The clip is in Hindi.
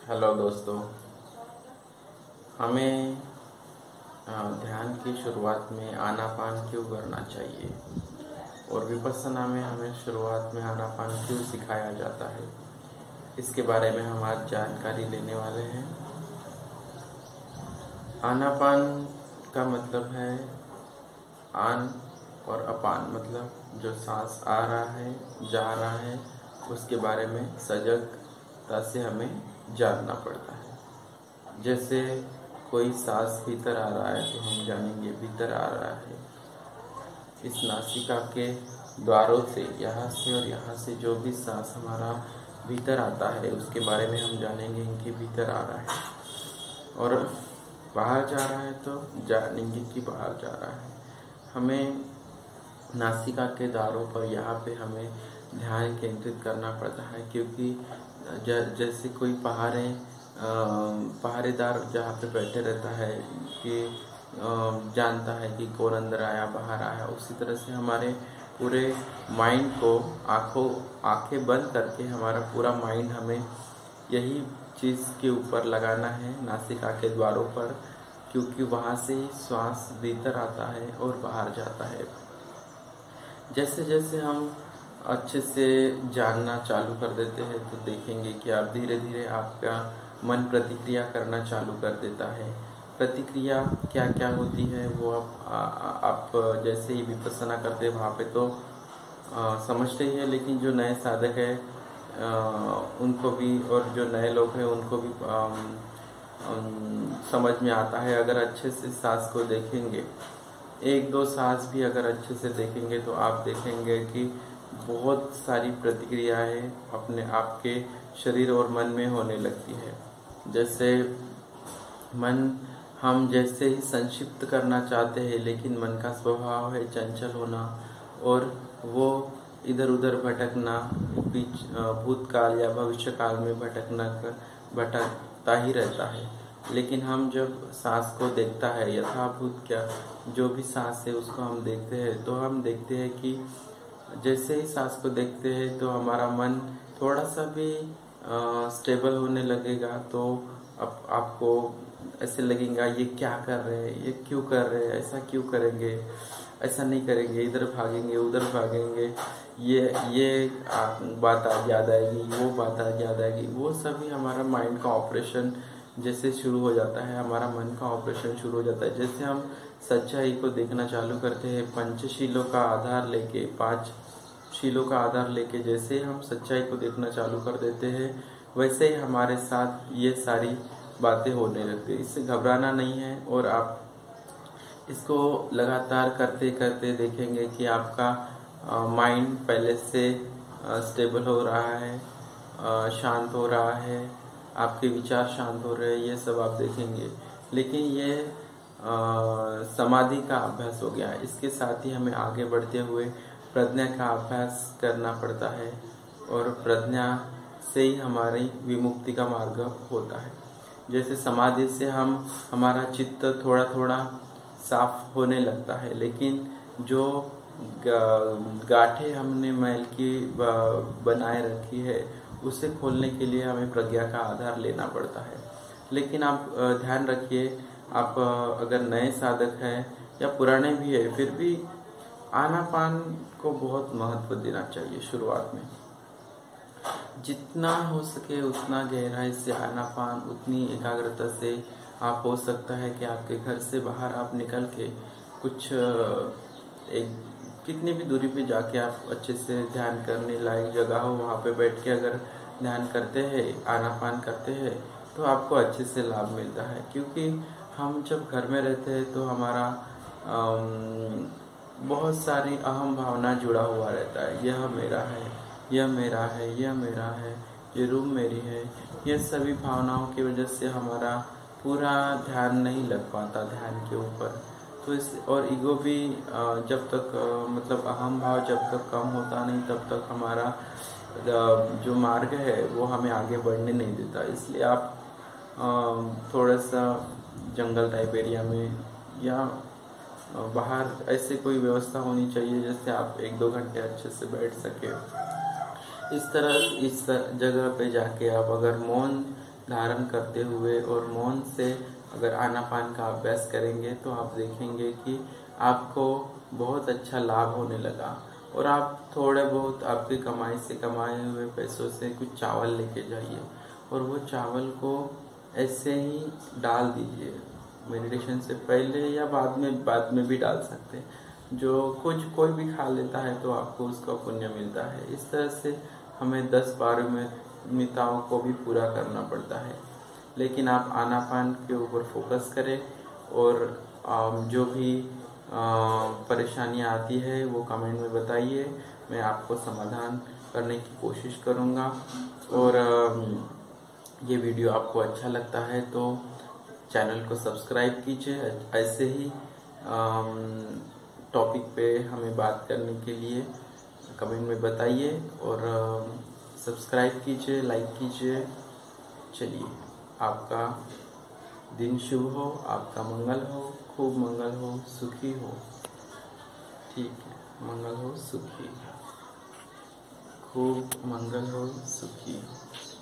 हेलो दोस्तों। हमें ध्यान की शुरुआत में आनापान क्यों करना चाहिए और विपश्यना में हमें शुरुआत में आनापान क्यों सिखाया जाता है, इसके बारे में हम आज जानकारी लेने वाले हैं। आनापान का मतलब है आन और अपान, मतलब जो सांस आ रहा है जा रहा है उसके बारे में सजगता से हमें जानना पड़ता है। जैसे कोई सांस भीतर आ रहा है तो हम जानेंगे भीतर आ रहा है। इस नासिका के द्वारों से यहाँ से और यहाँ से जो भी सांस हमारा भीतर आता है उसके बारे में हम जानेंगे कि भीतर आ रहा है, और बाहर जा रहा है तो जानेंगे कि बाहर जा रहा है। हमें नासिका के द्वारों पर यहाँ पे हमें ध्यान केंद्रित करना पड़ता है, क्योंकि जैसे कोई पहरेदार जहाँ पे बैठे रहता है कि जानता है कि कौन अंदर आया बाहर आया, उसी तरह से हमारे पूरे माइंड को आंखें बंद करके हमारा पूरा माइंड हमें यही चीज़ के ऊपर लगाना है, नासिका के द्वारों पर, क्योंकि वहाँ से ही श्वास भीतर आता है और बाहर जाता है। जैसे जैसे हम अच्छे से जानना चालू कर देते हैं तो देखेंगे कि आप धीरे धीरे आपका मन प्रतिक्रिया करना चालू कर देता है। प्रतिक्रिया क्या क्या होती है वो आप जैसे ही विपश्यना करते हैं वहाँ पे तो समझते ही है, लेकिन जो नए साधक है उनको भी और जो नए लोग हैं उनको भी समझ में आता है। अगर अच्छे से सांस को देखेंगे, एक दो सांस भी अगर अच्छे से देखेंगे तो आप देखेंगे कि बहुत सारी प्रतिक्रियाएं अपने आपके शरीर और मन में होने लगती है। जैसे मन हम जैसे ही संक्षिप्त करना चाहते हैं, लेकिन मन का स्वभाव है चंचल होना और वो इधर उधर भटकना, भूतकाल या भविष्य काल में भटकता ही रहता है। लेकिन हम जब सांस को देखता है यथाभूत, क्या जो भी सांस है उसको हम देखते हैं, तो हम देखते हैं कि जैसे ही सांस को देखते हैं तो हमारा मन थोड़ा सा भी स्टेबल होने लगेगा। तो आपको ऐसे लगेगा ये क्या कर रहे हैं, ये क्यों कर रहे हैं, ऐसा क्यों करेंगे, ऐसा नहीं करेंगे, इधर भागेंगे उधर भागेंगे, ये बात आज याद आएगी, वो बात आज याद आएगी। वो सभी हमारा माइंड का ऑपरेशन जैसे शुरू हो जाता है, हमारा मन का ऑपरेशन शुरू हो जाता है। जैसे हम सच्चाई को देखना चालू करते हैं पंचशीलों का आधार लेके, 5 शीलों का आधार लेके जैसे हम सच्चाई को देखना चालू कर देते हैं, वैसे ही हमारे साथ ये सारी बातें होने लगती है। इससे घबराना नहीं है, और आप इसको लगातार करते करते देखेंगे कि आपका माइंड पहले से स्टेबल हो रहा है, शांत हो रहा है, आपके विचार शांत हो रहे हैं, ये सब आप देखेंगे। लेकिन ये समाधि का अभ्यास हो गया। इसके साथ ही हमें आगे बढ़ते हुए प्रज्ञा का अभ्यास करना पड़ता है, और प्रज्ञा से ही हमारी विमुक्ति का मार्ग होता है। जैसे समाधि से हमारा चित्त थोड़ा थोड़ा साफ होने लगता है, लेकिन जो गांठें हमने मैल की बनाए रखी है उसे खोलने के लिए हमें प्रज्ञा का आधार लेना पड़ता है। लेकिन आप ध्यान रखिए, आप अगर नए साधक हैं या पुराने भी है, फिर भी आनापान को बहुत महत्व देना चाहिए। शुरुआत में जितना हो सके उतना गहराई से आनापान, उतनी एकाग्रता से आप हो सकता है कि आपके घर से बाहर आप निकल के कुछ एक कितनी भी दूरी पे जाके आप अच्छे से ध्यान करने लायक जगह हो, वहाँ पे बैठ के अगर ध्यान करते हैं, आनापान करते हैं, तो आपको अच्छे से लाभ मिलता है। क्योंकि हम जब घर में रहते हैं तो हमारा बहुत सारी अहम भावना जुड़ा हुआ रहता है। यह मेरा है, यह मेरा है, यह मेरा है, ये रूम मेरी है। ये सभी भावनाओं की वजह से हमारा पूरा ध्यान नहीं लग पाता ध्यान के ऊपर। तो इस और ईगो भी जब तक मतलब अहम भाव जब तक कम होता नहीं तब तक हमारा जो मार्ग है वो हमें आगे बढ़ने नहीं देता। इसलिए आप थोड़ा सा जंगल टाइप एरिया में या बाहर ऐसे कोई व्यवस्था होनी चाहिए जिससे आप 1-2 घंटे अच्छे से बैठ सके। इस जगह पे जाके आप अगर मौन धारण करते हुए और मौन से अगर आनापान का अभ्यास करेंगे तो आप देखेंगे कि आपको बहुत अच्छा लाभ होने लगा। और आप थोड़े बहुत आपकी कमाई से कमाए हुए पैसों से कुछ चावल लेके जाइए और वो चावल को ऐसे ही डाल दीजिए, मेडिटेशन से पहले या बाद में भी डाल सकते हैं। जो कुछ कोई भी खा लेता है तो आपको उसका पुण्य मिलता है। इस तरह से हमें 10-12 मिताओं को भी पूरा करना पड़ता है। लेकिन आप आनापान के ऊपर फोकस करें और जो भी परेशानियाँ आती है वो कमेंट में बताइए, मैं आपको समाधान करने की कोशिश करूँगा। और ये वीडियो आपको अच्छा लगता है तो चैनल को सब्सक्राइब कीजिए। ऐसे ही टॉपिक पे हमें बात करने के लिए कमेंट में बताइए और सब्सक्राइब कीजिए, लाइक कीजिए। चलिए, आपका दिन शुभ हो, आपका मंगल हो, खूब मंगल हो, सुखी हो। ठीक है, मंगल हो, सुखी, खूब मंगल हो, सुखी हो।